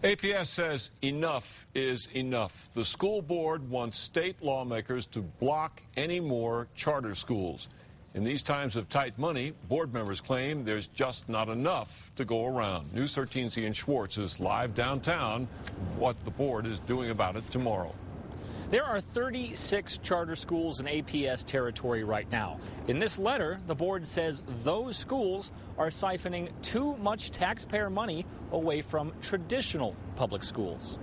APS says enough is enough. The school board wants state lawmakers to block any more charter schools. In these times of tight money, board members claim there's just not enough to go around. News 13's Ian Schwartz is live downtown. What the board is doing about it tomorrow. There are 36 charter schools in APS territory right now. In this letter, the board says those schools are siphoning too much taxpayer money away from traditional public schools.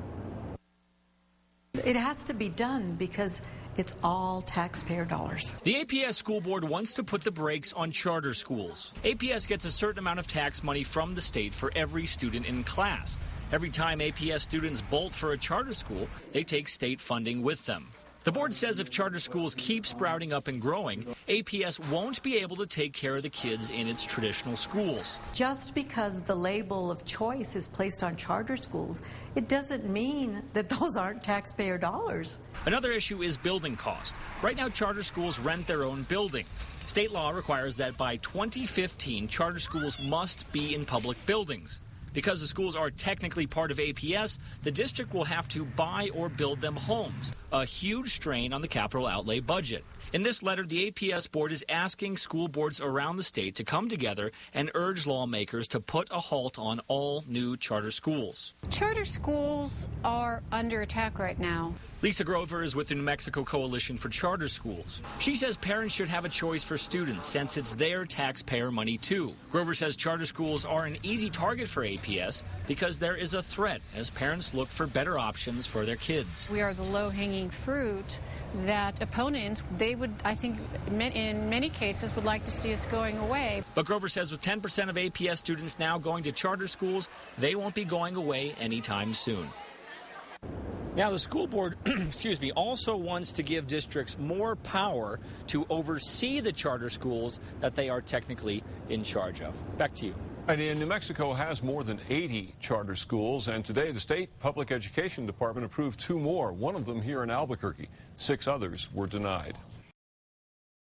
It has to be done because it's all taxpayer dollars. The APS school board wants to put the brakes on charter schools. APS gets a certain amount of tax money from the state for every student in class. Every time APS students bolt for a charter school, they take state funding with them. The board says if charter schools keep sprouting up and growing, APS won't be able to take care of the kids in its traditional schools. Just because the label of choice is placed on charter schools, it doesn't mean that those aren't taxpayer dollars. Another issue is building cost. Right now, charter schools rent their own buildings. State law requires that by 2015, charter schools must be in public buildings. Because the schools are technically part of APS, the district will have to buy or build them homes, a huge strain on the capital outlay budget. In this letter, the APS board is asking school boards around the state to come together and urge lawmakers to put a halt on all new charter schools. Charter schools are under attack right now. Lisa Grover is with the New Mexico Coalition for Charter Schools. She says parents should have a choice for students since it's their taxpayer money too. Grover says charter schools are an easy target for APS because there is a threat as parents look for better options for their kids. We are the low-hanging fruit that opponents, they would, I think, in many cases, would like to see us going away. But Grover says with 10% of APS students now going to charter schools, they won't be going away anytime soon. Now, the school board, also wants to give districts more power to oversee the charter schools that they are technically in charge of. Back to you. And New Mexico has more than 80 charter schools, and today the state public education department approved 2 more, one of them here in Albuquerque. 6 others were denied.